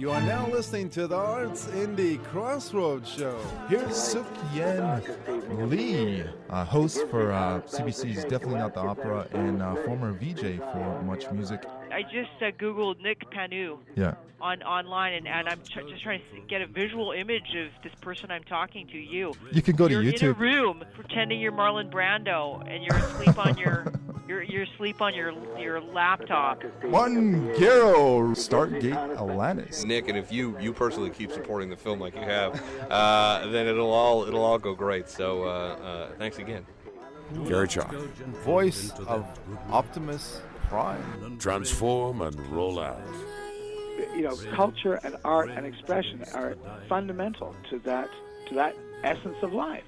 You are now listening to the Artsindy Crossroads Show. Here's Suk-Yen Lee, host for CBC's Definitely Not the Opera and former VJ for Much Music. I just Googled Nick Panu online, and I'm just trying to get a visual image of this person I'm talking to, you. You can go to you're YouTube. You're in a room pretending you're Marlon Brando, and you're asleep on you're asleep on your laptop. Mongero, Stargate Atlantis. Nick, and if you personally keep supporting the film like you have, then it'll all go great. So thanks again. Garchuk. voice of Optimus Prime. Transform and roll out. You know, culture and art and expression are fundamental to that essence of life.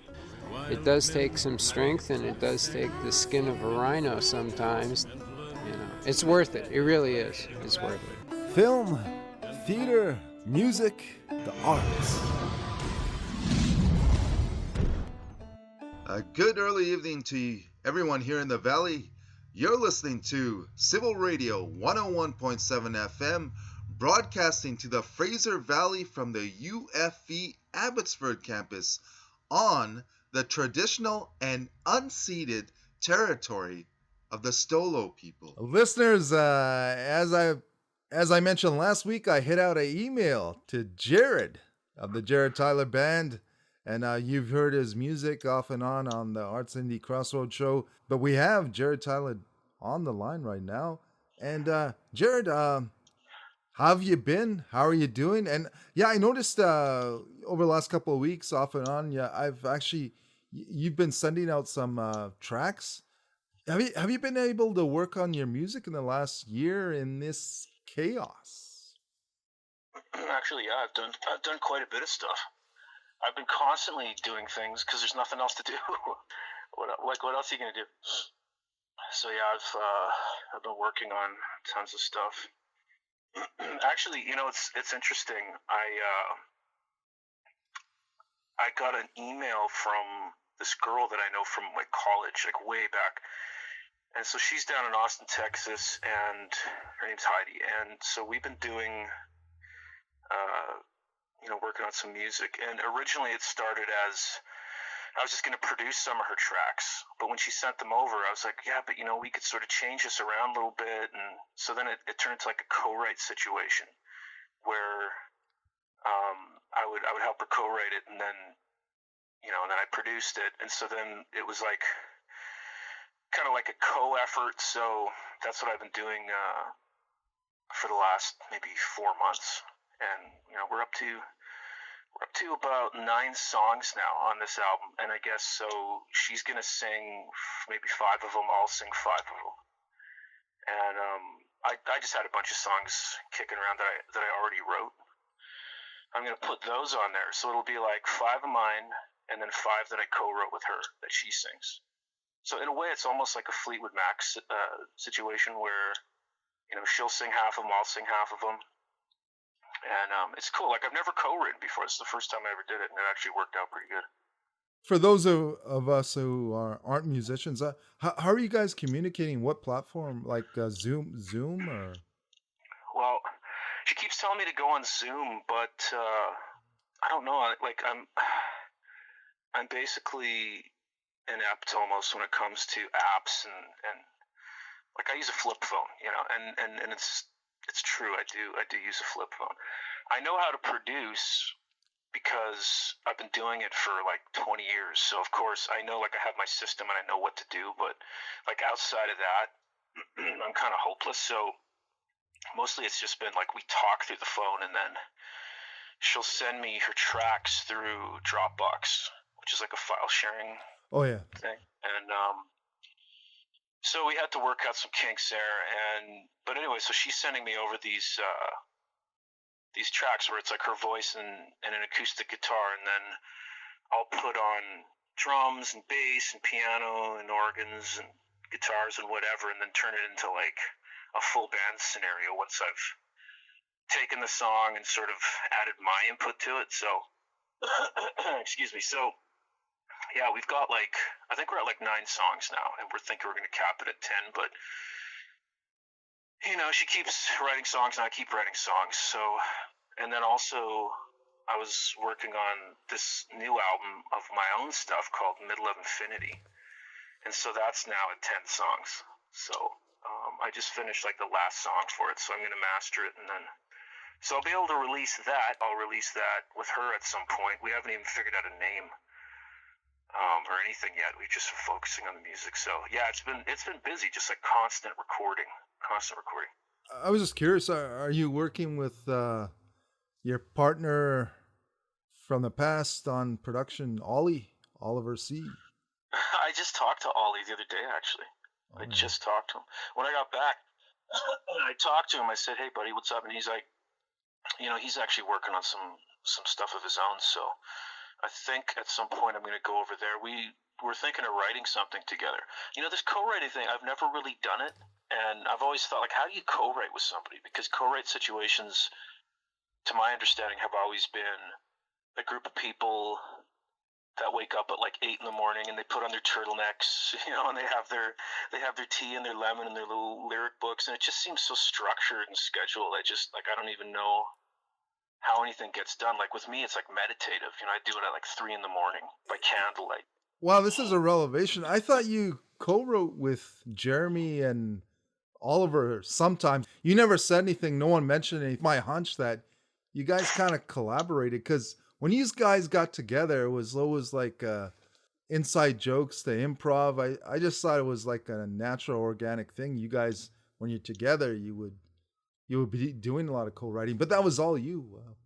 It does take some strength, and it does take the skin of a rhino sometimes. You know, it's worth it. It really is. It's worth it. Film, theater, music, the arts. A good early evening to everyone here in the Valley. You're listening to Civil Radio 101.7 FM, broadcasting to the Fraser Valley from the UFV Abbotsford campus on the traditional and unceded territory of the Stolo people. Listeners, as I mentioned last week, I hit out an email to Jarrod of the Jarrod Tyler Band, and you've heard his music off and on the Artsindy Crossroads show. But we have Jarrod Tyler on the line right now. And Jarrod, how have you been? How are you doing? And yeah, I noticed over the last couple of weeks, off and on, you've been sending out some tracks. Have you been able to work on your music in the last year in this chaos? Actually, yeah, I've done quite a bit of stuff. I've been constantly doing things because there's nothing else to do. What else are you gonna do? So yeah, I've been working on tons of stuff. Actually, you know, it's interesting. I got an email from this girl that I know from like college, like way back. And so she's down in Austin, Texas, and her name's Heidi. And so we've been doing, working on some music. And originally it started as I was just going to produce some of her tracks. But when she sent them over, I was like, yeah, but we could sort of change this around a little bit. And so then it turned into like a co-write situation where I would help her co-write it, and then and then I produced it. And so then it was like kind of like a co-effort. So that's what I've been doing for the last maybe 4 months. And we're up to about 9 songs now on this album, and I guess so she's gonna sing maybe 5 of them. I'll sing 5 of them, and I just had a bunch of songs kicking around that I already wrote. I'm gonna put those on there, so it'll be like 5 of mine, and then 5 that I co-wrote with her that she sings. So in a way, it's almost like a Fleetwood Mac situation where she'll sing half of them, I'll sing half of them. And it's cool. Like, I've never co-written before. It's the first time I ever did it, and it actually worked out pretty good. For those of us who aren't musicians, how are you guys communicating? What platform? Like Zoom or? Well, she keeps telling me to go on Zoom, but I don't know. Like, I'm basically inept almost when it comes to apps, and like I use a flip phone, and it's true. I do use a flip phone. I know how to produce because I've been doing it for like 20 years. So of course I know, like, I have my system and I know what to do, but like outside of that, I'm kind of hopeless. So mostly it's just been like we talk through the phone, and then she'll send me her tracks through Dropbox, which is like a file sharing thing. And so we had to work out some kinks there, but anyway, so she's sending me over these tracks where it's like her voice and an acoustic guitar, and then I'll put on drums and bass and piano and organs and guitars and whatever, and then turn it into like a full band scenario once I've taken the song and sort of added my input to it. So, excuse me. So, yeah, we've got I think we're at 9 songs now, and we're thinking we're going to cap it at 10, but she keeps writing songs and I keep writing songs. So And then also, I was working on this new album of my own stuff called Middle of Infinity. And so that's now at 10 songs. So I just finished like the last song for it. So I'm going to master it, and then so I'll be able to release that. I'll release that with her at some point. We haven't even figured out a name or anything yet. We're just focusing on the music. So yeah, it's been busy, just like constant recording. I was just curious, are you working with your partner from the past on production, Oliver C? I just talked to Ollie the other day, actually. I just talked to him. When I got back, I talked to him. I said, hey, buddy, what's up? And he's like, he's actually working on some stuff of his own. So I think at some point I'm going to go over there. We're thinking of writing something together. This co-writing thing, I've never really done it. And I've always thought, like, how do you co-write with somebody? Because co-write situations, to my understanding, have always been a group of people that wake up at like 8 in the morning and they put on their turtlenecks, and they have their tea and their lemon and their little lyric books, and it just seems so structured and scheduled. I don't even know how anything gets done. Like with me, it's like meditative. I do it at like 3 in the morning by candlelight. Wow, this is a revelation. I thought you co-wrote with Jeremy and Oliver sometimes. You never said anything. No one mentioned anything. My hunch that you guys kind of collaborated, because when you guys got together, it was always like inside jokes to improv. I just thought it was like a natural, organic thing. You guys, when you're together, you would be doing a lot of co-writing, but that was all you. Wow.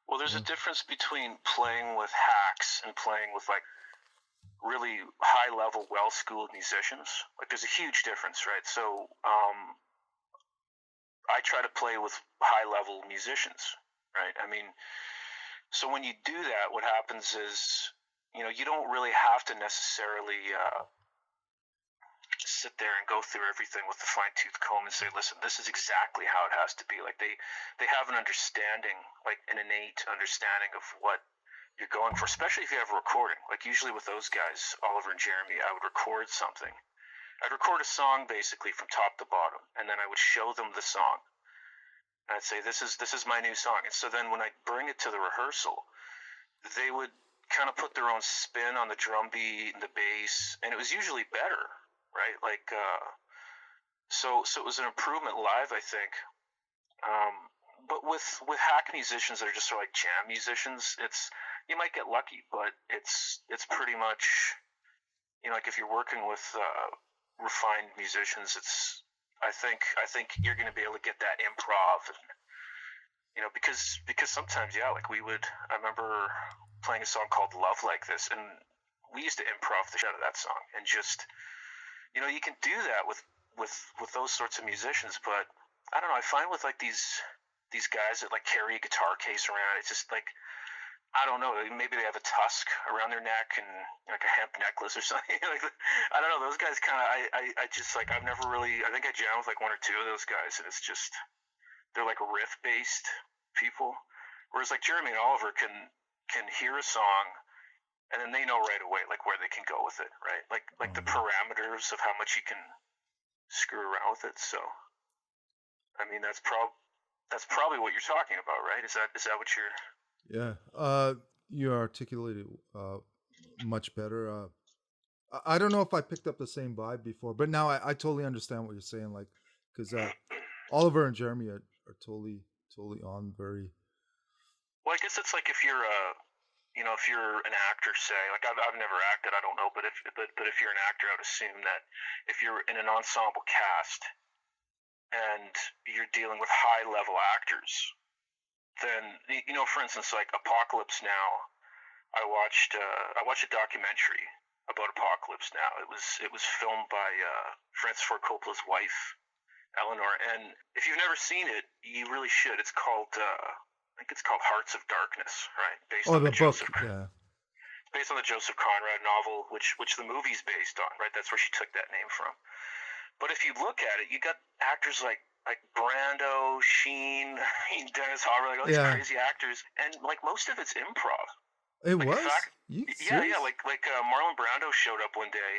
Well, there's a difference between playing with hacks and playing with like really high-level, well-schooled musicians. Like there's a huge difference, right? So I try to play with high-level musicians, right? I mean, so when you do that, what happens is, you don't really have to necessarily sit there and go through everything with a fine-tooth comb and say, listen, this is exactly how it has to be. Like they have an understanding, like an innate understanding of what you're going for, especially if you have a recording. Like usually with those guys, Oliver and Jeremy, I would record something. I'd record a song basically from top to bottom, and then I would show them the song. And I'd say, this is my new song. And so then when I bring it to the rehearsal, they would kind of put their own spin on the drum beat and the bass, and it was usually better, right? Like, so it was an improvement live, I think. But with hack musicians that are just sort of like jam musicians, you might get lucky, but it's pretty much, like if you're working with refined musicians, I think you're going to be able to get that improv, and, because sometimes, yeah, like I remember playing a song called Love Like This, and we used to improv the shit out of that song, and just, you can do that with those sorts of musicians, but I don't know, I find with like these guys that like carry a guitar case around, it's just like, I don't know, maybe they have a tusk around their neck and like a hemp necklace or something. Like, I don't know, those guys kind of, I just like, I've never really, I think I jammed with like one or two of those guys, and it's just, they're like riff-based people. Whereas like Jeremy and Oliver can hear a song, and then they know right away like where they can go with it, right? Like the parameters of how much you can screw around with it. So, I mean, that's probably what you're talking about, right? Is that what you're... Yeah, you articulated much better. I don't know if I picked up the same vibe before, but now I totally understand what you're saying. Like, because Oliver and Jeremy are totally on very. Well, I guess it's like if you're if you're an actor, say, like I've never acted, I don't know, but if you're an actor, I would assume that if you're in an ensemble cast and you're dealing with high level actors, then, for instance, like Apocalypse Now, I watched a documentary about Apocalypse Now. It was filmed by Francis Ford Coppola's wife, Eleanor, and if you've never seen it, you really should. It's called I think it's called Hearts of Darkness, right? Based on the book, yeah. Based on the Joseph Conrad novel, which the movie's based on, right? That's where she took that name from. But if you look at it, you got actors like Brando, Sheen, Dennis Hopper, like all these crazy actors, and like most of it's improv. It like, was? Like Marlon Brando showed up one day,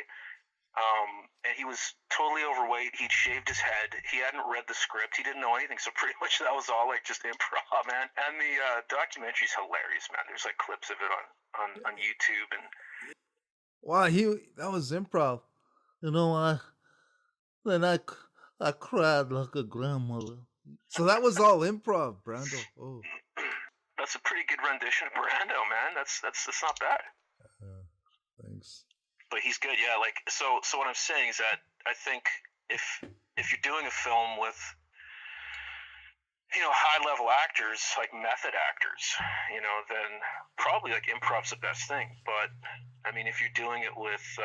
And he was totally overweight. He'd shaved his head. He hadn't read the script. He didn't know anything. So pretty much that was all like just improv, man. And the documentary's hilarious, man. There's like clips of it on YouTube. And wow, that was improv. You know, I cried like a grandmother. So that was all improv, Brando. Oh, that's a pretty good rendition of Brando, man. That's not bad. Thanks. But he's good, yeah. Like so what I'm saying is that I think if you're doing a film with high level actors, like method actors, then probably like improv's the best thing. But I mean, if you're doing it with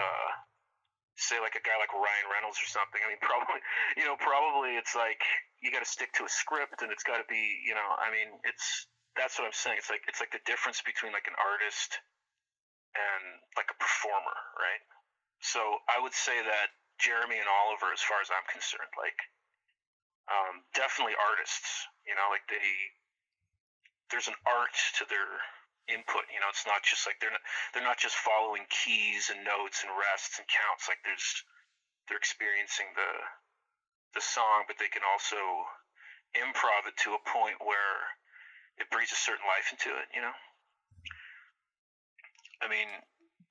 say like a guy like Ryan Reynolds or something, I mean, probably it's like you got to stick to a script, and it's got to be, I mean, that's what I'm saying. It's like the difference between like an artist and like a performer, right? So I would say that Jeremy and Oliver, as far as I'm concerned, like definitely artists. Like there's an art to their input. It's not just like they're not just following keys and notes and rests and counts. Like they're experiencing the song, but they can also improv it to a point where it breathes a certain life into it. I mean,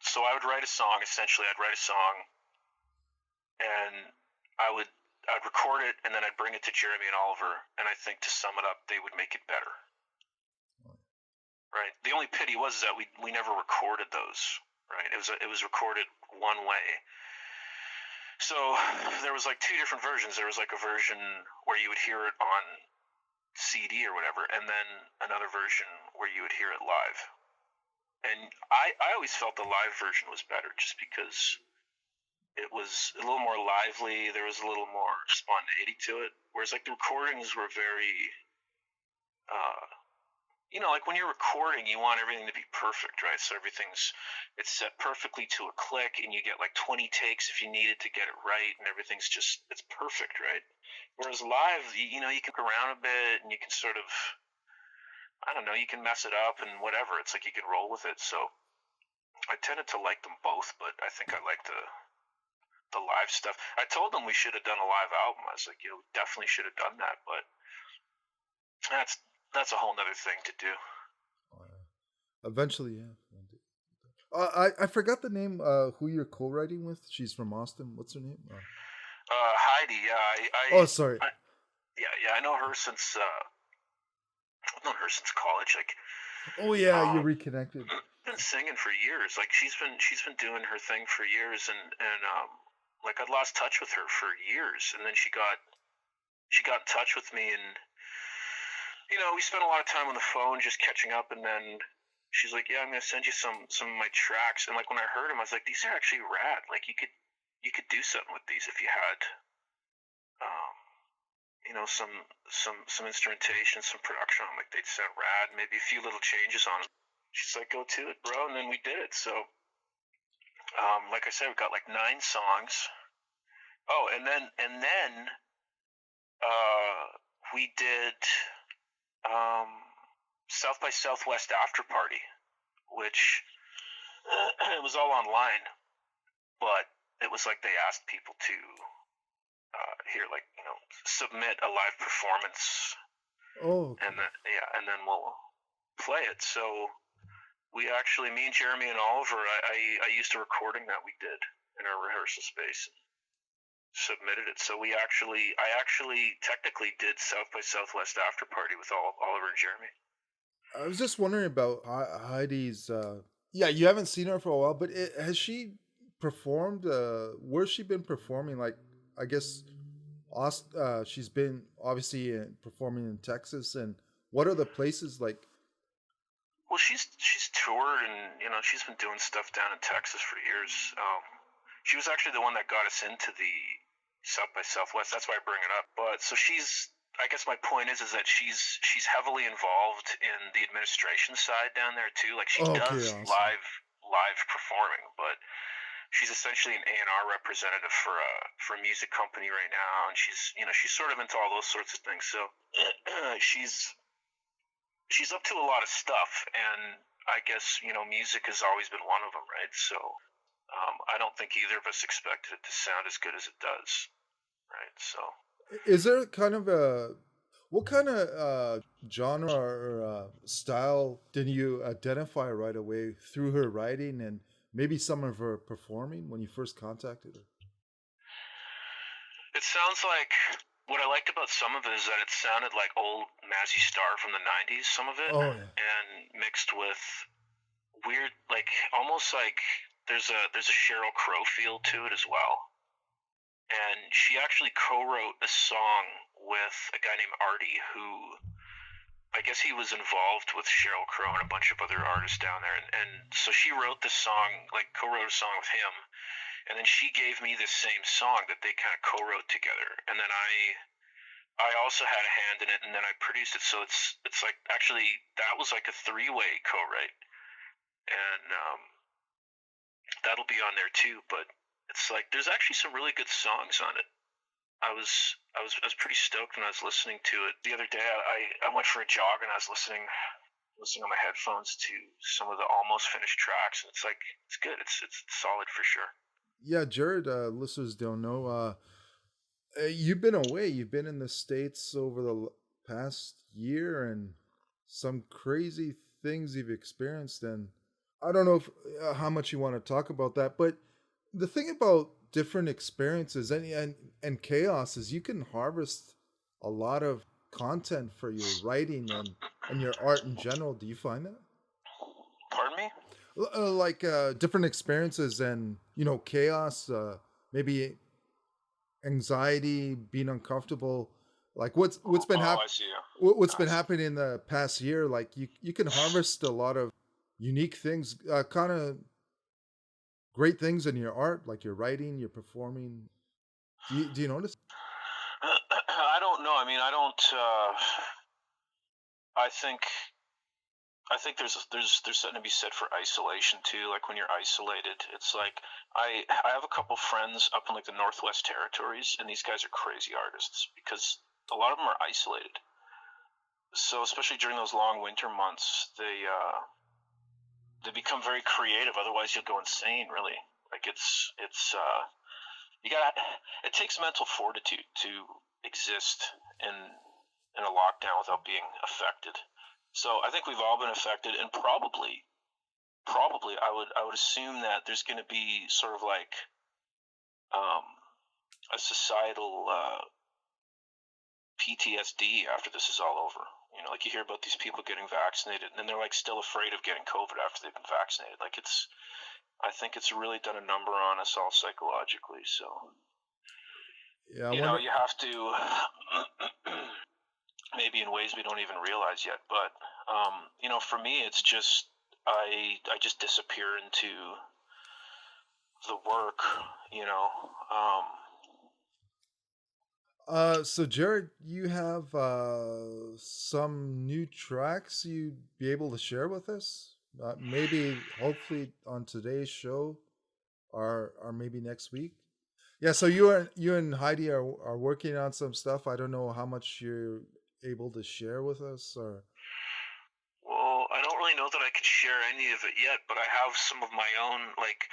so I would write a song. Essentially, I'd write a song, and I'd record it, and then I'd bring it to Jeremy and Oliver. And I think to sum it up, they would make it better. Right. The only pity was that we never recorded those. Right. It was recorded one way. So there was like two different versions. There was like a version where you would hear it on CD or whatever, and then another version where you would hear it live. And I always felt the live version was better just because it was a little more lively. There was a little more spontaneity to it. Whereas like the recordings were very, like when you're recording, you want everything to be perfect, right? So it's set perfectly to a click, and you get like 20 takes if you needed to get it right, and everything's it's perfect, right? Whereas live, you can go around a bit, and you can sort of, I don't know, you can mess it up and whatever. It's like you can roll with it. So I tended to like them both, but I think I like the live stuff. I told them we should have done a live album. I was like, we definitely should have done that, but that's a whole nother thing to do. Eventually, yeah. I forgot the name. Who you're co-writing with? She's from Austin. What's her name? Heidi. Yeah. Sorry. I know her since. I've known her since college. Like. Oh yeah, you reconnected. Been singing for years. Like she's been doing her thing for years, and like I'd lost touch with her for years, and then she got in touch with me, and we spent a lot of time on the phone just catching up, and then she's like, "Yeah, I'm gonna send you some of my tracks." And like when I heard them, I was like, "These are actually rad. Like you could do something with these if you had, some instrumentation, some production on them. Like they'd sound rad. Maybe a few little changes on them." She's like, "Go to it, bro," and then we did it. So, like I said, we got like 9 songs. Oh, and then we did South by Southwest after party, which it was all online, but it was like they asked people to submit a live performance. Oh. Okay. And then we'll play it. So we actually, me and Jeremy and Oliver, I used a recording that we did in our rehearsal space, and submitted it. So I actually technically did South by Southwest after party with Oliver and Jeremy. I was just wondering about Heidi's. Yeah, you haven't seen her for a while, but has she performed? Where's she been performing? Like, I guess, she's been obviously performing in Texas, and what are the places like? Well, she's toured, and she's been doing stuff down in Texas for years. She was actually the one that got us into the South by Southwest. That's why I bring it up. But so I guess my point is that she's heavily involved in the administration side down there too. Like she does awesome. live performing, but she's essentially an A&R representative for a music company right now, and she's sort of into all those sorts of things. So she's up to a lot of stuff, and I guess music has always been one of them, right? So I don't think either of us expected it to sound as good as it does, right? So, Is there kind of what kind of genre or style did you identify right away through her writing and maybe some of her performing when you first contacted her? it sounds like what I liked about some of it is that it sounded like old Mazzy Star from the '90s, some of it, Oh yeah. and mixed with weird, like almost like there's a Sheryl Crow feel to it as well. And she actually co-wrote a song with a guy named Artie, who I guess he was involved with Sheryl Crow and a bunch of other artists down there. And so she wrote this song, like co-wrote a song with him. And then she gave me this same song that they kind of co-wrote together. And then I also had a hand in it, and then I produced it. So it's like actually that was like a three-way co-write, and that'll be on there too. But it's like there's actually some really good songs on it. I was pretty stoked when I was listening to it the other day. I went for a jog and I was listening on my headphones to some of the almost finished tracks, and it's like it's good. It's solid for sure. Yeah, Jarrod, listeners don't know. You've been away. You've been in the States over the past year, and some crazy things you've experienced. And I don't know if, how much you want to talk about that, but the thing about different experiences and chaos is you can harvest a lot of content for your writing and your art in general. Do you find that? Pardon me? Like different experiences and chaos, maybe anxiety, being uncomfortable, like what's been happening. What's been happening in the past year? Like you can harvest a lot of unique things, kind of great things in your art, like your writing, your performing. Do you notice? I don't know. I mean, I don't. I think there's something to be said for isolation too. Like when you're isolated, it's like I have a couple friends up in like the Northwest Territories, and these guys are crazy artists because a lot of them are isolated. So especially during those long winter months, they become very creative. Otherwise, you'll go insane. Really, like it's it takes mental fortitude to exist in a lockdown without being affected. So I think we've all been affected, and probably I would assume that there's going to be sort of like a societal PTSD after this is all over. Like you hear about these people getting vaccinated, and then they're like still afraid of getting COVID after they've been vaccinated. Like I think it's really done a number on us all psychologically. So yeah, you have to. Maybe in ways we don't even realize yet, but for me, it's just I just disappear into the work. So Jarrod, you have some new tracks you'd be able to share with us? Maybe, hopefully, on today's show, or maybe next week. Yeah. So you and Heidi are working on some stuff. I don't know how much you're able to share with us, or. Well, I don't really know that I can share any of it yet, but I have some of my own, like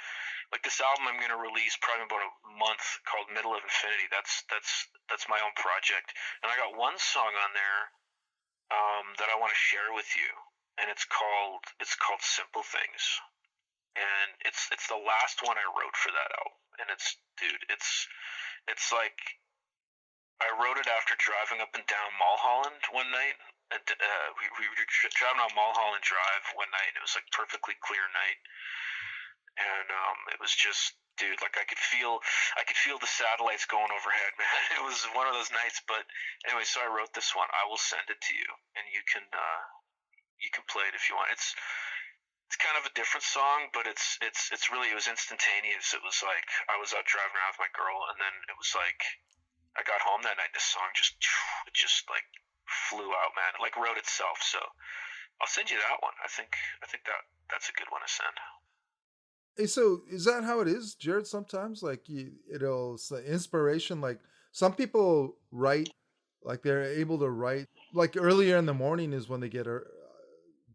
this album I'm going to release probably about a month called Middle of Infinity. That's my own project, and I got one song on there that I want to share with you, and it's called Simple Things, and it's the last one I wrote for that album, and it's like I wrote it after driving up and down Mulholland one night. And, we were driving on Mulholland Drive one night. It was like perfectly clear night, and it was just, dude, like I could feel the satellites going overhead, man. It was one of those nights. But anyway, so I wrote this one. I will send it to you, and you can play it if you want. It's kind of a different song, but it's really, it was instantaneous. It was like I was out driving around with my girl, and then it was like I got home that night, and this song just like flew out, man. It like wrote itself. So I'll send you that one. I think that's a good one to send. Hey, so is that how it is, Jarrod? Sometimes, like it's inspiration. Like some people write, like they're able to write, like earlier in the morning is when they get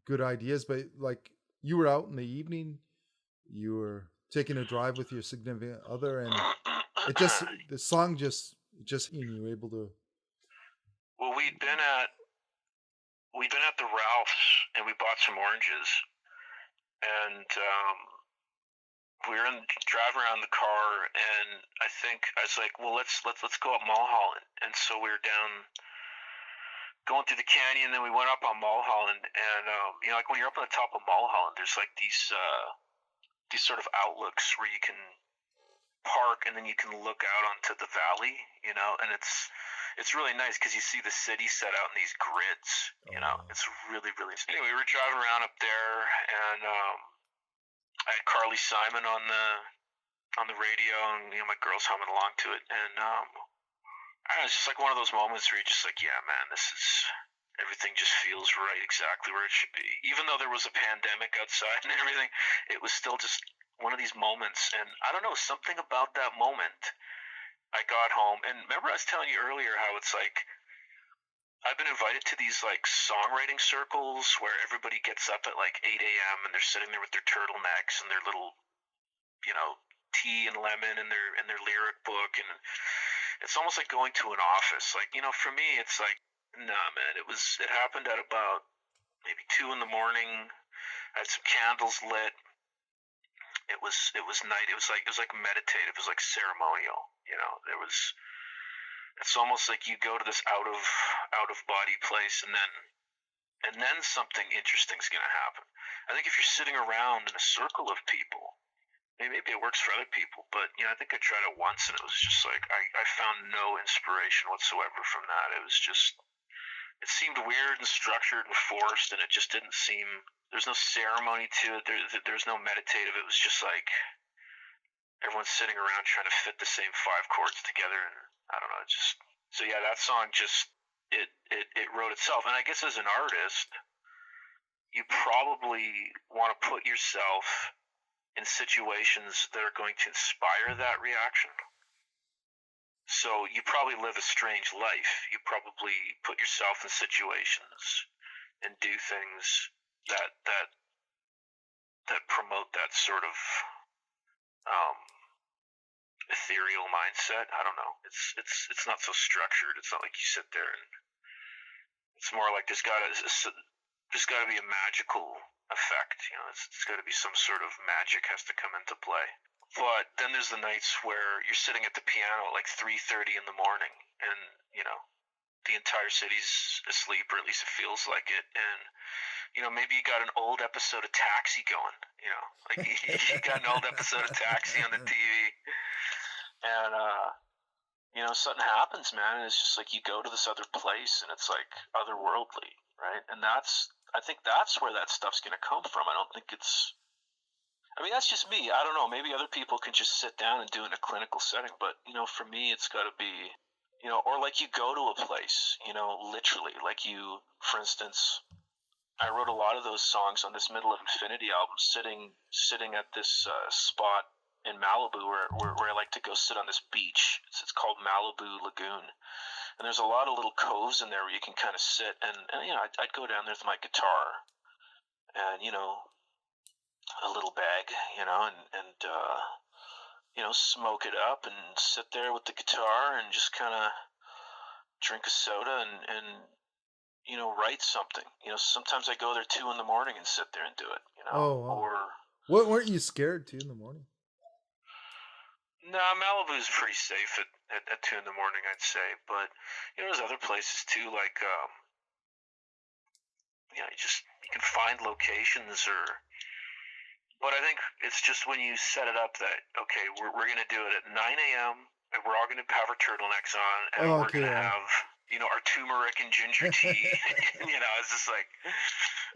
good ideas. But like you were out in the evening, you were taking a drive with your significant other, and the song just you were able to. Well, we'd been at the Ralph's and we bought some oranges, and we were driving around the car, and I was like, well, let's go up Mulholland, and so we were going through the canyon, and then we went up on Mulholland, and like when you're up on the top of Mulholland, there's like these sort of outlooks where you can park, and then you can look out onto the valley, and it's really nice because you see the city set out in these grids, it's really, really. Anyway, we were driving around up there, and I had Carly Simon on the radio, and my girl's humming along to it, and I don't know, it's just like one of those moments where you're just like, yeah, man, everything just feels right, exactly where it should be. Even though there was a pandemic outside and everything, it was still just one of these moments, and I don't know, something about that moment. I got home, and remember I was telling you earlier how it's like I've been invited to these like songwriting circles where everybody gets up at like 8 a.m. and they're sitting there with their turtlenecks and their little, tea and lemon and their lyric book, and it's almost like going to an office. Like, for me, it's like, nah, man, it happened at about maybe 2 a.m. I had some candles lit. It was night. It was like meditative. It was like ceremonial. It's almost like you go to this out of body place, and then something interesting is going to happen. I think if you're sitting around in a circle of people, maybe it works for other people, but I think I tried it once, and it was just like I found no inspiration whatsoever from that. It was just, it seemed weird and structured and forced, and it just didn't seem. There's no ceremony to it. There's no meditative. It was just like everyone's sitting around trying to fit the same 5 chords together, and I don't know. So yeah, that song just it wrote itself. And I guess as an artist, you probably want to put yourself in situations that are going to inspire that reaction. So you probably live a strange life. You probably put yourself in situations and do things that promote that sort of ethereal mindset. I don't know. It's not so structured. It's not like you sit there and it's more like there's got to be a magical effect. It's got to be some sort of magic has to come into play. But then there's the nights where you're sitting at the piano at like 3:30 in the morning, and the entire city's asleep, or at least it feels like it, and maybe you got an old episode of Taxi going, like you got an old episode of Taxi on the TV, and something happens, man, and it's just like you go to this other place, and it's like otherworldly, right? And I think that's where that stuff's gonna come from. I don't think it's. I mean, that's just me. I don't know. Maybe other people can just sit down and do it in a clinical setting, but for me, it's got to be. Or like you go to a place, literally, like you, for instance, I wrote a lot of those songs on this Middle of Infinity album, sitting at this spot in Malibu where I like to go sit on this beach. It's called Malibu Lagoon, and there's a lot of little coves in there where you can kind of sit, and I'd go down there with my guitar, and a little bag, and smoke it up and sit there with the guitar and just kind of drink a soda and write something. Sometimes I go there 2 a.m. and sit there and do it. Oh, wow. Or weren't you scared 2 a.m? No, Malibu's pretty safe at 2 a.m, I'd say. But there's other places too, like you can find locations But I think it's just when you set it up that, okay, we're going to do it at 9 a.m. and we're all going to have our turtlenecks on, and we're going to have, our turmeric and ginger tea. It's just like,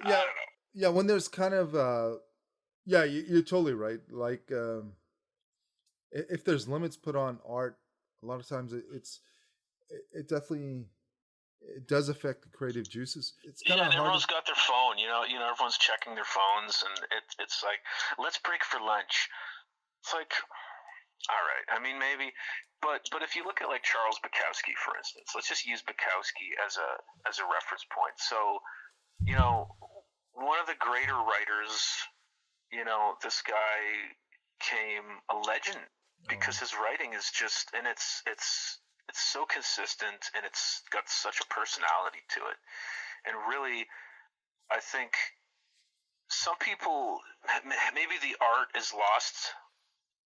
I don't know. Yeah, when there's kind of, you're totally right. Like, if there's limits put on art, a lot of times it definitely. It does affect the creative juices. It's kind of hard. Everyone's got their phone. Everyone's checking their phones, and it's like, let's break for lunch. It's like, all right. I mean, maybe, but if you look at like Charles Bukowski, for instance, let's just use Bukowski as a reference point. So, one of the greater writers, this guy became a legend because his writing is just, and it's so consistent, and it's got such a personality to it. And really, I think some people, maybe the art is lost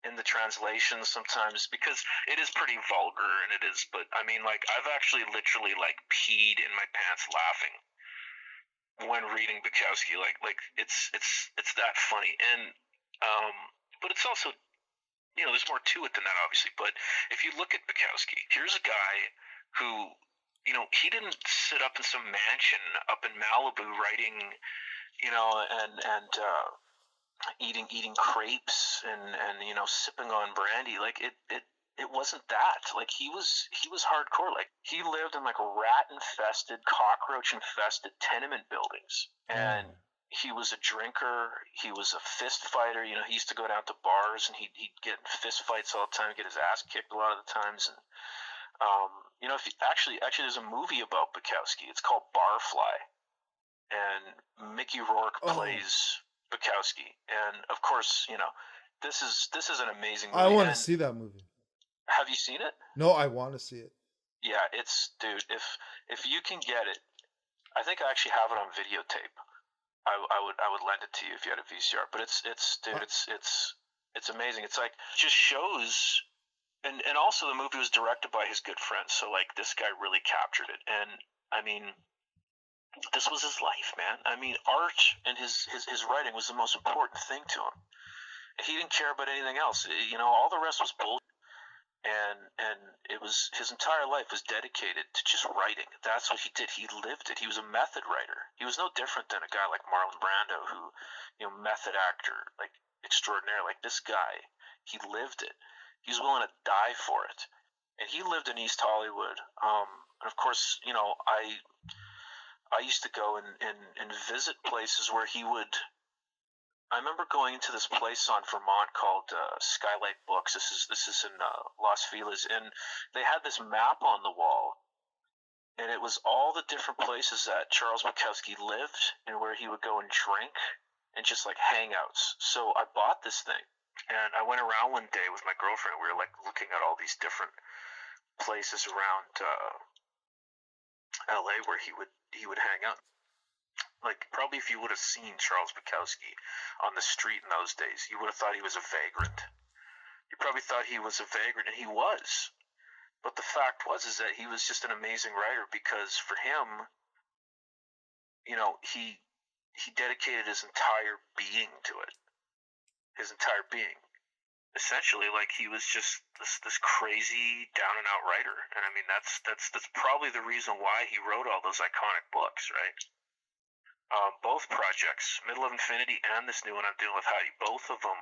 in the translation sometimes because it is pretty vulgar, and it is, but I mean, like, I've actually literally like peed in my pants laughing when reading Bukowski. Like it's that funny. And but it's also, there's more to it than that, obviously. But if you look at Bukowski, here's a guy who, he didn't sit up in some mansion up in Malibu writing, and eating crepes and sipping on brandy. Like it wasn't that. Like he was hardcore. Like he lived in like rat infested, cockroach infested tenement buildings, and he was a drinker. He was a fist fighter. He used to go down to bars and he'd get in fist fights all the time, get his ass kicked a lot of the times. And if you, actually there's a movie about Bukowski. It's called Barfly, and Mickey Rourke plays Bukowski. And of course, this is an amazing movie. I want to see that movie. Have you seen it? No, I want to see it. Yeah, dude. If you can get it, I think I actually have it on videotape. I would lend it to you if you had a VCR. But it's amazing. It's like just shows, and also the movie was directed by his good friend. So like this guy really captured it. And I mean, this was his life, man. I mean, art and his writing was the most important thing to him. He didn't care about anything else. All the rest was bullshit. And it was, his entire life was dedicated to just writing. That's what he did. He lived it. He was a method writer. He was no different than a guy like Marlon Brando, who, method actor, like extraordinaire. Like this guy, he lived it. He was willing to die for it. And he lived in East Hollywood. And of course, I used to go and visit places where he would. I remember going into this place on Vermont called Skylight Books. This is in Los Feliz, and they had this map on the wall, and it was all the different places that Charles Bukowski lived and where he would go and drink and just like hangouts. So I bought this thing, and I went around one day with my girlfriend. We were like looking at all these different places around LA where he would hang out. Like, probably if you would have seen Charles Bukowski on the street in those days, you would have thought he was a vagrant. You probably thought he was a vagrant, and he was. But the fact was is that he was just an amazing writer because for him, he dedicated his entire being to it. His entire being. Essentially, like, he was just this crazy down-and-out writer. And, I mean, that's probably the reason why he wrote all those iconic books, right? Both projects, Middle of Infinity and this new one I'm doing with Heidi, both of them,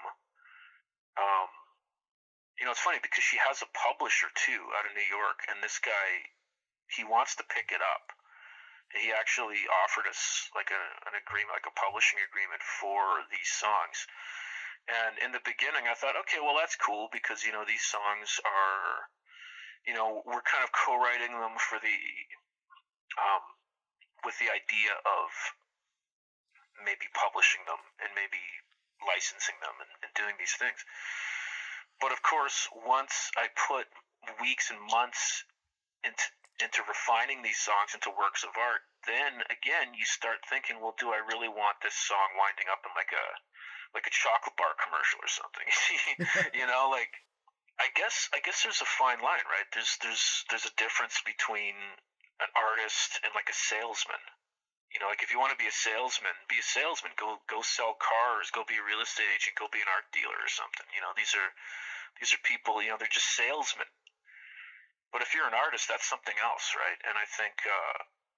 it's funny because she has a publisher too out of New York, and this guy, he wants to pick it up. He actually offered us like an agreement, like a publishing agreement for these songs. And in the beginning I thought, okay, well that's cool because, these songs are, we're kind of co-writing them for the, with the idea of maybe publishing them and maybe licensing them and doing these things. But of course, once I put weeks and months into refining these songs into works of art, then again you start thinking, well, do I really want this song winding up in like a chocolate bar commercial or something? Like I guess there's a fine line, right? There's a difference between an artist and like a salesman. Like if you want to be a salesman, be a salesman. Go sell cars. Go be a real estate agent. Go be an art dealer or something. These are people. They're just salesmen. But if you're an artist, that's something else, right? And I think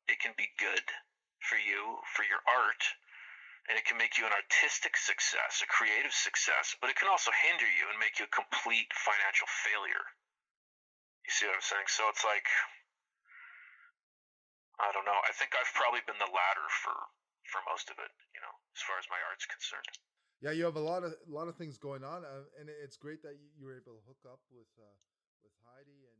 it can be good for you, for your art, and it can make you an artistic success, a creative success. But it can also hinder you and make you a complete financial failure. You see what I'm saying? So it's like, I don't know. I think I've probably been the latter for most of it, as far as my art's concerned. Yeah, you have a lot of things going on, and it's great that you were able to hook up with Heidi and